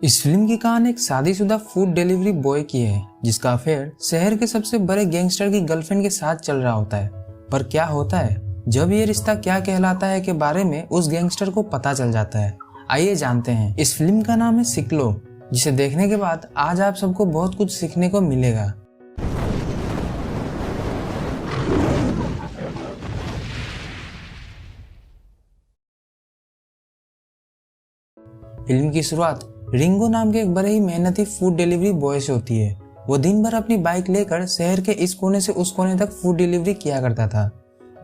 इस फिल्म की कहानी एक शादीशुदा फूड डिलीवरी बॉय की है जिसका अफेयर शहर के सबसे बड़े गैंगस्टर की गर्लफ्रेंड के साथ चल रहा होता है। पर क्या होता है जब ये रिश्ता क्या कहलाता है के बारे में उस गैंगस्टर को पता चल जाता है। आइए जानते हैं। इस फिल्म का नाम है सिक्लो, जिसे देखने के बाद आज आप सबको बहुत कुछ सीखने को मिलेगा। फिल्म की शुरुआत रिंगो नाम के एक बड़े ही मेहनती फूड डिलीवरी बॉय से होती है। वो दिन भर अपनी बाइक लेकर शहर के इस कोने से उस कोने तक फूड डिलीवरी किया करता था।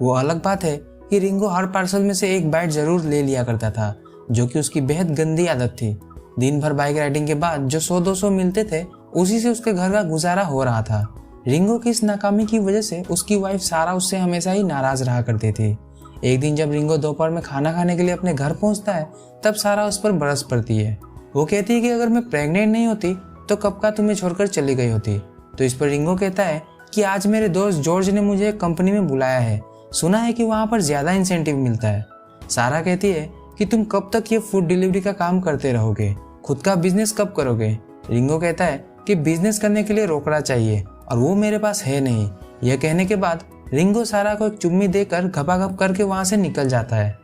वो अलग बात है कि रिंगो हर पार्सल में से एक बाइट जरूर ले लिया करता था, जो कि उसकी बेहद गंदी आदत थी। दिन भर बाइक राइडिंग के बाद जो 100-200 मिलते थे उसी से उसके घर का गुजारा हो रहा था। रिंगो की इस नाकामी की वजह से उसकी वाइफ सारा उससे हमेशा ही नाराज रहा करती थी। एक दिन जब रिंगो दोपहर में खाना खाने के लिए अपने घर पहुंचता है तब सारा उस पर बरस पड़ती है। वो कहती है कि अगर मैं प्रेग्नेंट नहीं होती तो कब का तुम्हें छोड़कर चली गई होती। तो इस पर रिंगो कहता है कि आज मेरे दोस्त जॉर्ज ने मुझे एक कंपनी में बुलाया है, सुना है कि वहाँ पर ज़्यादा इंसेंटिव मिलता है। सारा कहती है कि तुम कब तक ये फूड डिलीवरी का काम करते रहोगे, खुद का बिजनेस कब करोगे। रिंगो कहता है कि बिजनेस करने के लिए रोकड़ा चाहिए और वो मेरे पास है नहीं। यह कहने के बाद रिंगो सारा को एक चुम्मी देकर घपाघप करके वहाँ से निकल जाता है।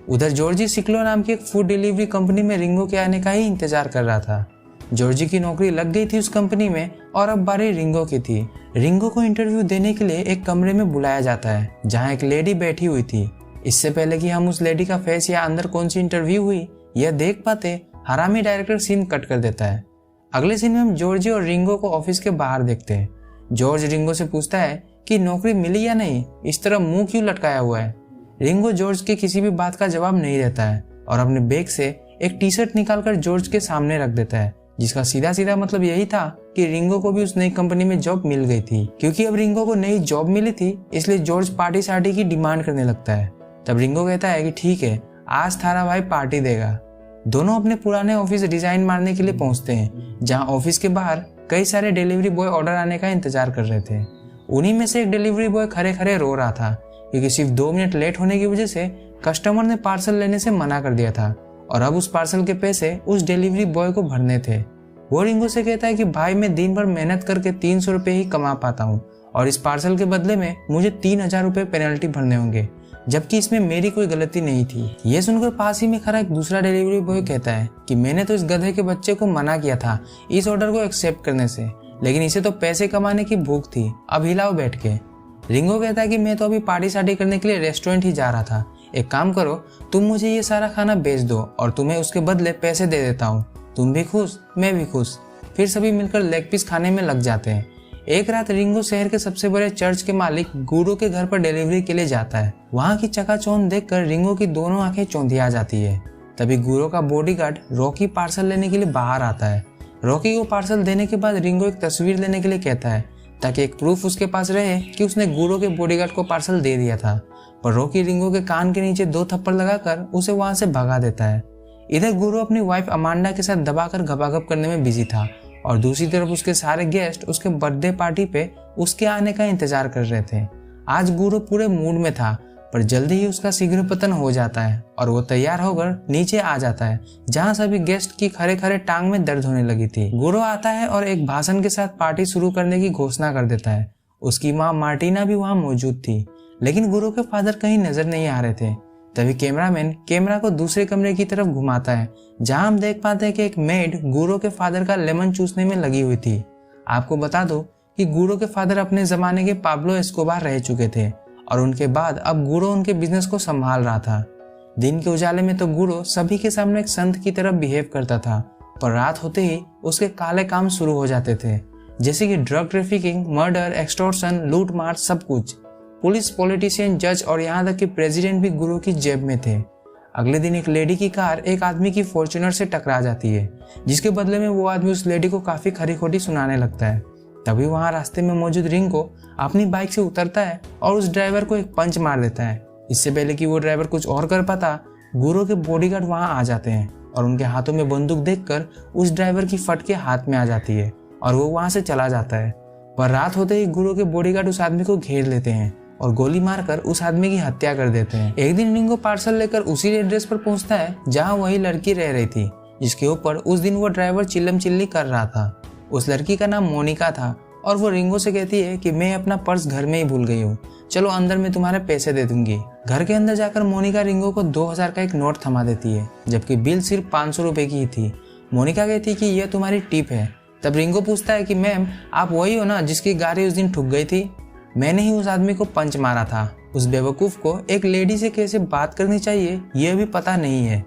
उधर जॉर्जी सिक्लो नाम की एक फूड डिलीवरी कंपनी में रिंगो के आने का ही इंतजार कर रहा था। जॉर्जी की नौकरी लग गई थी उस कंपनी में और अब बारी रिंगो की थी। रिंगो को इंटरव्यू देने के लिए एक कमरे में बुलाया जाता है जहाँ एक लेडी बैठी हुई थी। इससे पहले कि हम उस लेडी का फेस या अंदर कौन सी इंटरव्यू हुई यह देख पाते, हरामी डायरेक्टर सीन कट कर देता है। अगले सीन में हम जॉर्जी और रिंगो को ऑफिस के बाहर देखते हैं। जॉर्ज रिंगो से पूछता है कि नौकरी मिली या नहीं, इस तरह मुंह क्यों लटकाया हुआ है। रिंगो जॉर्ज की किसी भी बात का जवाब नहीं देता है और अपने बैग से एक टी शर्ट निकालकर जॉर्ज के सामने रख देता है, जिसका सीधा सीधा मतलब यही था कि रिंगो को भी उस नई कंपनी में जॉब मिल गई थी। क्योंकि अब रिंगो को नई जॉब मिली थी इसलिए जॉर्ज पार्टी शार्टी की डिमांड करने लगता है। तब रिंगो कहता है कि ठीक है, आज थारा भाई पार्टी देगा। दोनों अपने पुराने ऑफिस डिजाइन मारने के लिए पहुंचते हैं, जहाँ ऑफिस के बाहर कई सारे डिलीवरी बॉय ऑर्डर आने का इंतजार कर रहे थे। उन्हीं में से एक डिलीवरी बॉय खड़े खड़े रो रहा था क्योंकि सिर्फ 2 मिनट लेट होने की वजह से कस्टमर ने पार्सल लेने से मना कर दिया था और अब उस पार्सल के पैसे उस डिलीवरी बॉय को भरने थे। वो रिंगो से कहता है कि भाई मैं दिन भर मेहनत करके 300 रुपये ही कमा पाता हूँ और इस पार्सल के बदले में मुझे 3000 रुपये पेनल्टी भरने होंगे, जबकि इसमें मेरी कोई गलती नहीं थी। ये सुनकर पास ही में खड़ा एक दूसरा डिलीवरी बॉय कहता है कि मैंने तो इस गधे के बच्चे को मना किया था इस ऑर्डर को एक्सेप्ट करने से, लेकिन इसे तो पैसे कमाने की भूख थी, अब हिलाओ बैठ के। रिंगो कहता है कि मैं तो अभी पार्टी शार्टी करने के लिए रेस्टोरेंट ही जा रहा था, एक काम करो तुम मुझे ये सारा खाना बेच दो और तुम्हें उसके बदले पैसे दे देता हूँ, तुम भी खुश मैं भी खुश। फिर सभी मिलकर लेग पीस खाने में लग जाते हैं। एक रात रिंगो शहर के सबसे बड़े चर्च के मालिक गुरो के घर पर डिलीवरी के लिए जाता है। वहाँ की चकाचौंध देखकर रिंगो की दोनों आंखें चौंधिया जाती है। तभी गुरो का बॉडीगार्ड रॉकी पार्सल लेने के लिए बाहर आता है। रॉकी को पार्सल देने के बाद रिंगो एक तस्वीर लेने के लिए कहता है ताकि एक प्रूफ उसके पास रहे कि उसने गुरो के बॉडीगार्ड को पार्सल दे दिया था। पर रॉकी रिंगो के कान के नीचे 2 थप्पड़ लगाकर उसे वहां से भगा देता है। इधर गुरो अपनी वाइफ अमांडा के साथ दबाकर घपाघप करने में बिजी था और दूसरी तरफ उसके सारे गेस्ट उसके बर्थडे पार्टी पे उसके आने का इंतजार कर रहे थे। आज गुरो पूरे मूड में था पर जल्दी ही उसका शीघ्र पतन हो जाता है और वो तैयार होकर नीचे आ जाता है जहाँ सभी गेस्ट की खड़े खड़े टांग में दर्द होने लगी थी। गुरो आता है और एक भाषण के साथ पार्टी शुरू करने की घोषणा कर देता है। उसकी माँ मार्टिना भी वहाँ मौजूद थी, लेकिन गुरो के फादर कहीं नजर नहीं आ रहे थे। तभी कैमरामैन कैमरा को दूसरे कमरे की तरफ घुमाता है जहाँ हम देख पाते हैं कि एक मेड गुरो के फादर का लेमन चूसने में लगी हुई थी। आपको बता दो कि गुरो के फादर अपने जमाने के पाब्लो एस्कोबार रह चुके थे और उनके बाद अब गुरो उनके बिजनेस को संभाल रहा था। दिन के उजाले में तो गुरो सभी के सामने एक संत की तरह बिहेव करता था, पर रात होते ही उसके काले काम शुरू हो जाते थे, जैसे कि ड्रग ट्रैफिकिंग, मर्डर, एक्सटॉर्शन, लूट मार, सब कुछ। पुलिस, पॉलिटिशियन, जज और यहाँ तक कि प्रेसिडेंट भी गुरो की जेब में थे। अगले दिन एक लेडी की कार एक आदमी की फॉर्च्यूनर से टकरा जाती है, जिसके बदले में वो आदमी उस लेडी को काफी खरी खोटी सुनाने लगता है। तभी वहाँ रास्ते में मौजूद रिंगो अपनी बाइक से उतरता है और उस ड्राइवर को एक पंच मार देता है। इससे पहले कि वो ड्राइवर कुछ और कर पाता, गुरो के बॉडीगार्ड वहाँ आ जाते हैं और उनके हाथों में बंदूक देखकर उस ड्राइवर की फट के हाथ में आ जाती है और वो वहाँ से चला जाता है। पर रात होते ही गुरो के बॉडीगार्ड उस आदमी को घेर लेते हैं और गोली मारकर उस आदमी की हत्या कर देते हैं। एक दिन रिंगो पार्सल लेकर उसी एड्रेस पर पहुंचता है जहां वही लड़की रह रही थी, जिसके ऊपर उस दिन वो ड्राइवर चिल्लम चिल्ली कर रहा था। उस लड़की का नाम मोनिका था और वो रिंगो से कहती है कि मैं अपना पर्स घर में ही भूल गई हूँ, चलो अंदर में तुम्हारे पैसे दे दूंगी। घर के अंदर जाकर मोनिका रिंगो को 2000 का एक नोट थमा देती है, जबकि बिल सिर्फ 500 रुपए की ही थी। मोनिका कहती कि यह तुम्हारी टिप है। तब रिंगो पूछता है कि मैम आप वही हो ना जिसकी गाड़ी उस दिन ठुक गई थी? मैंने ही उस आदमी को पंच मारा था। उस बेवकूफ को एक लेडी से कैसे बात करनी चाहिए यह भी पता नहीं है।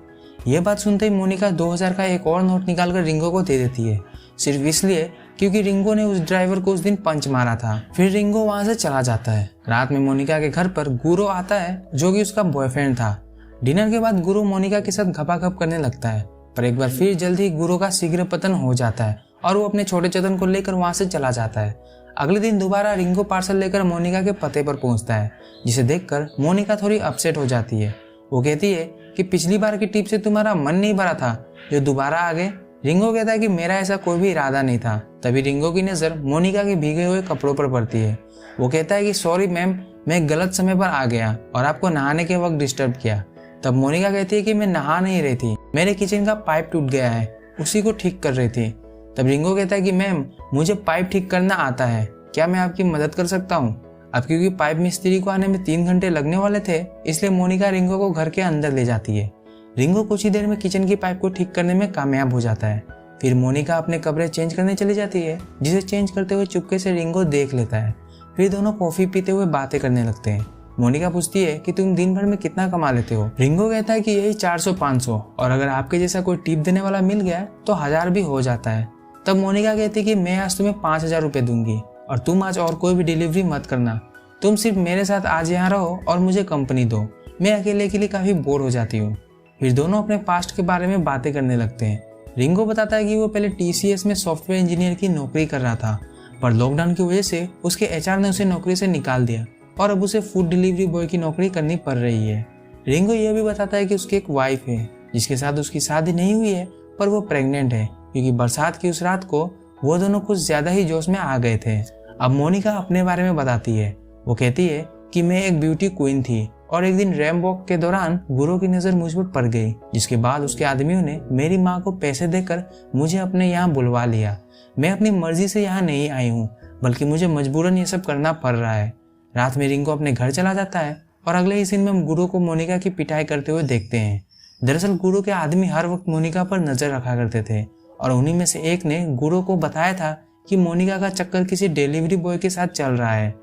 यह बात सुनते ही मोनिका 2000 का एक और नोट निकालकर रिंगो को दे देती है, सिर्फ इसलिए क्योंकि रिंगो ने उस ड्राइवर को उस दिन पंच मारा था। फिर रिंगो वहां से चला जाता है। रात में मोनिका के घर पर गुरो आता है, जो कि उसका बॉयफ्रेंड था। डिनर के बाद गुरो मोनिका के साथ घपाघप करने लगता है, पर एक बार फिर जल्द ही गुरो का शीघ्र पतन हो जाता है और वो अपने छोटे चतन को लेकर वहां से चला जाता है। अगले दिन दोबारा रिंगो पार्सल लेकर मोनिका के पते पर पहुंचता है, जिसे देखकर मोनिका थोड़ी अपसेट हो जाती है। वो कहती है कि पिछली बार की टिप से तुम्हारा मन नहीं भरा था जो दोबारा आ गए। रिंगो कहता है कि मेरा ऐसा कोई भी इरादा नहीं था। तभी रिंगो की नज़र मोनिका के भीगे हुए कपड़ों पर पड़ती है। वो कहता है कि सॉरी मैम, मैं गलत समय पर आ गया और आपको नहाने के वक्त डिस्टर्ब किया। तब मोनिका कहती है कि मैं नहा नहीं रही थी, मेरे किचन का पाइप टूट गया है, उसी को ठीक कर रही थी। तब रिंगो कहता है कि मैम मुझे पाइप ठीक करना आता है, क्या मैं आपकी मदद कर सकता हूँ? अब क्योंकि पाइप मिस्त्री को आने में 3 घंटे लगने वाले थे, इसलिए मोनिका रिंगो को घर के अंदर ले जाती है। रिंगो कुछ ही देर में किचन की पाइप को ठीक करने में कामयाब हो जाता है। फिर मोनिका अपने कपड़े चेंज करने चली जाती है, जिसे चेंज करते हुए चुपके से रिंगो देख लेता है। फिर दोनों कॉफी पीते हुए बातें करने लगते हैं। मोनिका पूछती है कि तुम दिन भर में कितना कमा लेते हो? रिंगो कहता है कि यही 400-500, और अगर आपके जैसा कोई टिप देने वाला मिल गया तो 1000 भी हो जाता है। तब मोनिका कहती है कि मैं आज तुम्हें 5000 रुपये दूंगी और तुम आज और कोई भी डिलीवरी मत करना, तुम सिर्फ मेरे साथ आज यहाँ रहो और मुझे कंपनी दो, मैं अकेले के लिए काफ़ी बोर हो जाती हूँ। फिर दोनों अपने पास्ट के बारे में बातें करने लगते हैं। रिंगो बताता है कि वो पहले TCS में सॉफ्टवेयर इंजीनियर की नौकरी कर रहा था, पर लॉकडाउन की वजह से उसके HR ने उसे नौकरी से निकाल दिया और अब उसे फूड डिलीवरी बॉय की नौकरी करनी पड़ रही है। रिंगो यह भी बताता है कि उसकी एक वाइफ है, जिसके साथ उसकी शादी नहीं हुई है, पर वो प्रेग्नेंट है, क्योंकि बरसात की उस रात को वो दोनों कुछ ज्यादा ही जोश में आ गए थे। अब मोनिका अपने बारे में बताती है। वो कहती है कि मैं एक ब्यूटी क्वीन थी और एक दिन रैम वॉक के दौरान गुरु की नज़र मुझ पर पड़ गई, जिसके बाद उसके आदमियों ने मेरी माँ को पैसे देकर मुझे अपने यहाँ बुलवा लिया। मैं अपनी मर्जी से यहाँ नहीं आई हूँ, बल्कि मुझे मजबूरन ये सब करना पड़ रहा है। रात में रिंगो अपने घर चला जाता है और अगले ही सीन में हम गुरु को मोनिका की पिटाई करते हुए देखते हैं। दरअसल गुरु के आदमी हर वक्त मोनिका पर नजर रखा करते थे और उन्हीं में से एक ने गुरु को बताया था कि मोनिका का चक्कर किसी डिलीवरी बॉय के साथ चल रहा है।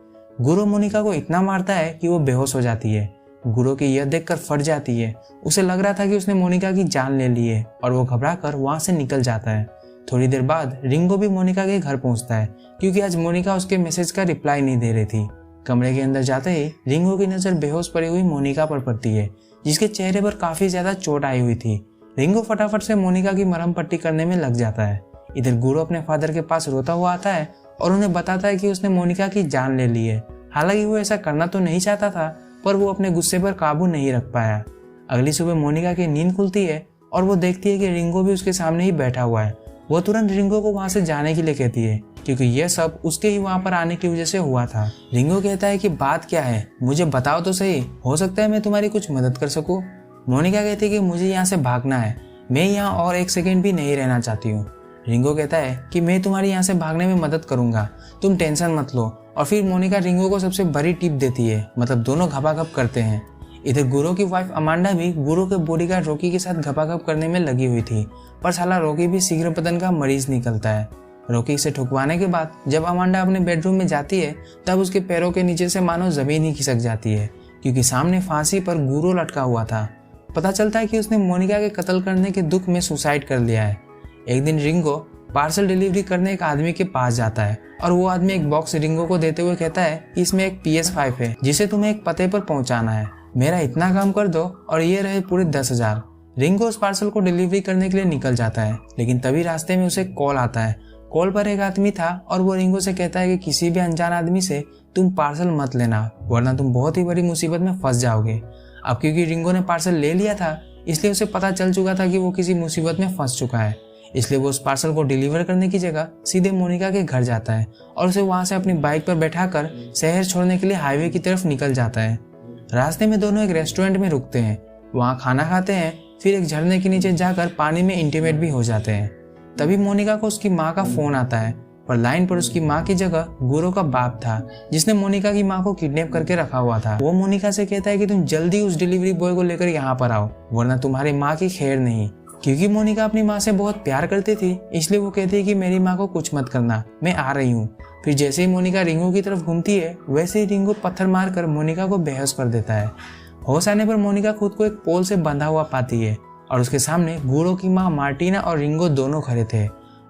गुरु मोनिका को इतना मारता है कि वो बेहोश हो जाती है। गुरु की यह देखकर फट जाती है। उसे लग रहा था कि उसने मोनिका की जान ले ली है और वो घबराकर वहां से निकल जाता है। थोड़ी देर बाद रिंगो भी मोनिका के घर पहुंचता है, क्योंकि आज मोनिका उसके मैसेज का रिप्लाई नहीं दे रही थी। कमरे के अंदर जाते ही रिंगो की नजर बेहोश पड़ी हुई मोनिका पर पड़ती है, जिसके चेहरे पर काफी ज्यादा चोट आई हुई थी। रिंगो फटाफट से मोनिका की मरहम पट्टी करने में लग जाता है। इधर गुरु अपने फादर के पास रोता हुआ आता है और उन्हें बताता है कि उसने मोनिका की जान ले ली है। हालांकि वो ऐसा करना तो नहीं चाहता था, पर वो अपने गुस्से पर काबू नहीं रख पाया। अगली सुबह मोनिका की नींद खुलती है और वो देखती है कि रिंगो भी उसके सामने ही बैठा हुआ है। वो तुरंत रिंगो को वहां से जाने के लिए कहती है, क्योंकि यह सब उसके ही वहां पर आने की वजह से हुआ था। रिंगो कहता है कि बात क्या है, मुझे बताओ तो सही, हो सकता है मैं तुम्हारी कुछ मदद कर सकूं। मोनिका कहती है कि मुझे यहाँ से भागना है, मैं यहाँ और 1 सेकंड भी नहीं रहना चाहती हूँ। रिंगो कहता है कि मैं तुम्हारी यहाँ से भागने में मदद करूंगा, तुम टेंशन मत लो। और फिर मोनिका रिंगो को सबसे बड़ी टिप देती है, मतलब दोनों घपाघप करते हैं। इधर गुरु की वाइफ अमांडा भी गुरु के बॉडीगार्ड रॉकी के साथ घपाघप करने में लगी हुई थी, पर साला रॉकी भी शीघ्र पतन का मरीज निकलता है। रॉकी से ठुकवाने के बाद जब अमांडा अपने बेडरूम में जाती है, तब उसके पैरों के नीचे से मानो जमीन ही खिसक जाती है, क्योंकि सामने फांसी पर गुरु लटका हुआ था। पता चलता है कि उसने मोनिका के कत्ल करने के दुख में सुसाइड कर लिया है। एक दिन रिंगो पार्सल डिलीवरी करने एक आदमी के पास जाता है और वो आदमी एक बॉक्स रिंगो को देते हुए कहता है कि इसमें एक PS5 है, जिसे तुम्हें एक पते पर पहुंचाना है। मेरा इतना काम कर दो और ये रहे पूरे 10,000। रिंगो उस पार्सल को डिलीवरी करने के लिए निकल जाता है, लेकिन तभी रास्ते में उसे कॉल आता है। कॉल पर एक आदमी था और वो रिंगो से कहता है कि किसी भी अनजान आदमी से तुम पार्सल मत लेना, वरना तुम बहुत ही बड़ी मुसीबत में फंस जाओगे। अब क्योंकि रिंगो ने पार्सल ले लिया था, इसलिए उसे पता चल चुका था कि वो किसी मुसीबत में फंस चुका है। इसलिए वो उस पार्सल को डिलीवर करने की जगह सीधे मोनिका के घर जाता है और उसे वहां से अपनी बाइक पर बैठाकर शहर छोड़ने के लिए हाईवे की तरफ निकल जाता है। रास्ते में दोनों एक रेस्टोरेंट में रुकते हैं, वहां खाना खाते हैं, फिर एक झरने के नीचे जाकर पानी में इंटीमेट भी हो जाते हैं। तभी मोनिका को उसकी माँ का फोन आता है, पर लाइन पर उसकी माँ की जगह गुरु का बाप था, जिसने मोनिका की माँ को किडनैप करके रखा हुआ था। वो मोनिका से कहता है कि तुम जल्दी उस डिलीवरी बॉय को लेकर यहाँ पर आओ, वरना तुम्हारी माँ की खैर नहीं। क्योंकि मोनिका अपनी माँ से बहुत प्यार करती थी, इसलिए वो कहती है कि मेरी माँ को कुछ मत करना, मैं आ रही हूँ। फिर जैसे ही मोनिका रिंगो की तरफ घूमती है, वैसे ही रिंगो पत्थर मारकर मोनिका को बेहोश कर देता है। होश आने पर मोनिका खुद को एक पोल से बंधा हुआ पाती है और उसके सामने गुरु की माँ मार्टिना और रिंगो दोनों खड़े थे।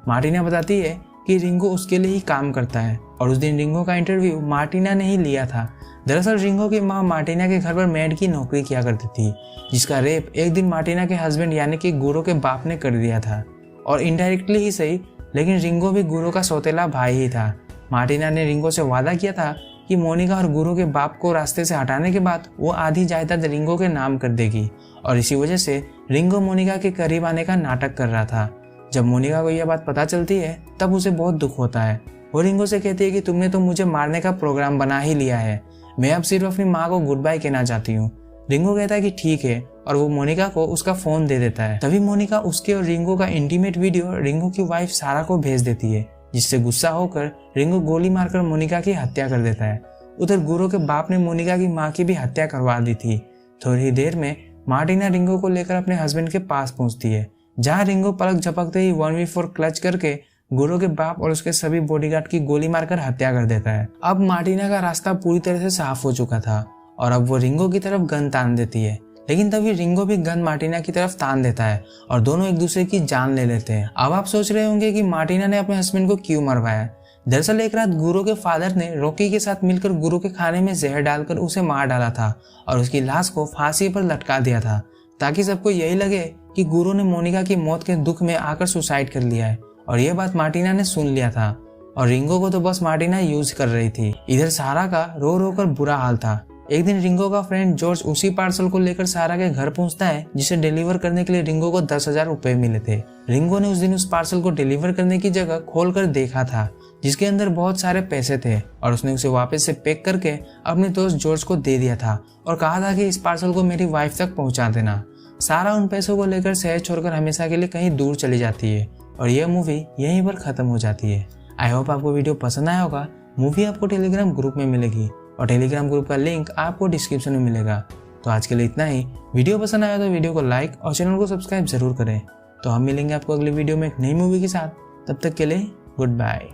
मार्टिना बताती है कि रिंगो उसके लिए ही काम करता है और उस दिन रिंगो का इंटरव्यू मार्टिना ने ही लिया था। दरअसल रिंगो की माँ मार्टिना के घर पर मेड की नौकरी किया करती थी, जिसका रेप एक दिन मार्टिना के हस्बैंड यानी कि गुरु के बाप ने कर दिया था। और इनडायरेक्टली ही सही, लेकिन रिंगो भी गुरु का सौतेला भाई ही था। मार्टिना ने रिंगो से वादा किया था कि मोनिका और गुरु के बाप को रास्ते से हटाने के बाद वो आधी जायदाद रिंगो के नाम कर देगी, और इसी वजह से रिंगो मोनिका के करीब आने का नाटक कर रहा था। जब मोनिका को यह बात पता चलती है, तब उसे बहुत दुख होता है। वो रिंगो से कहती है कि तुमने तो मुझे मारने का प्रोग्राम बना ही लिया है, मैं अब सिर्फ अपनी माँ को गुड बाय कहना चाहती हूँ। रिंगो कहता है कि ठीक है, और वो मोनिका को उसका फोन दे देता है। तभी मोनिका उसके और रिंगो का इंटीमेट वीडियो रिंगो की वाइफ सारा को भेज देती है, जिससे गुस्सा होकर रिंगो गोली मारकर मोनिका की हत्या कर देता है। उधर गुरु के बाप ने मोनिका की माँ की भी हत्या करवा दी थी। थोड़ी ही देर में मार्टिना रिंगो को लेकर अपने हस्बैंड के पास पहुंचती है, जहां रिंगो पलक झपकते ही 1v4 क्लच करके गुरु के बाप और उसके सभी बॉडीगार्ड की गोली मारकर हत्या कर देता है। अब मार्टिना का रास्ता पूरी तरह से साफ हो चुका था और अब वो रिंगो की तरफ गन तान देती है, लेकिन तभी रिंगो भी गन मार्टिना की तरफ तान देता है और दोनों एक दूसरे की जान ले लेते हैं। अब आप सोच रहे होंगे कि मार्टिना ने अपने हस्बैंड को क्यों मरवाया। दरअसल एक रात गुरु के फादर ने रॉकी के साथ मिलकर गुरु के खाने में जहर डालकर उसे मार डाला था और उसकी लाश को फांसी पर लटका दिया था, ताकि सबको यही लगे कि गुरु ने मोनिका की मौत के दुख में आकर सुसाइड कर लिया है। और यह बात मार्टिना ने सुन लिया था और रिंगो को तो बस मार्टिना यूज कर रही थी। इधर सारा का रो रो कर बुरा हाल था। एक दिन रिंगो का फ्रेंड जॉर्ज उसी पार्सल को लेकर सारा के घर पहुंचता है, जिसे डिलीवर करने के लिए रिंगो को 10,000 रुपए मिले थे। रिंगो ने उस दिन उस पार्सल को डिलीवर करने की जगह खोलकर देखा था, जिसके अंदर बहुत सारे पैसे थे, और उसने उसे वापस से पैक करके अपने दोस्त जॉर्ज को दे दिया था और कहा था कि इस पार्सल को मेरी वाइफ तक पहुंचा देना। सारा उन पैसों को लेकर शहर छोड़कर हमेशा के लिए कहीं दूर चली जाती है और यह मूवी यहीं पर खत्म हो जाती है। आई होप आपको वीडियो पसंद आया होगा। मूवी आपको टेलीग्राम ग्रुप में मिलेगी और टेलीग्राम ग्रुप का लिंक आपको डिस्क्रिप्शन में मिलेगा। तो आज के लिए इतना ही। वीडियो पसंद आया तो वीडियो को लाइक और चैनल को सब्सक्राइब जरूर करें। तो हम मिलेंगे आपको अगली वीडियो में एक नई मूवी के साथ। तब तक के लिए गुड बाय।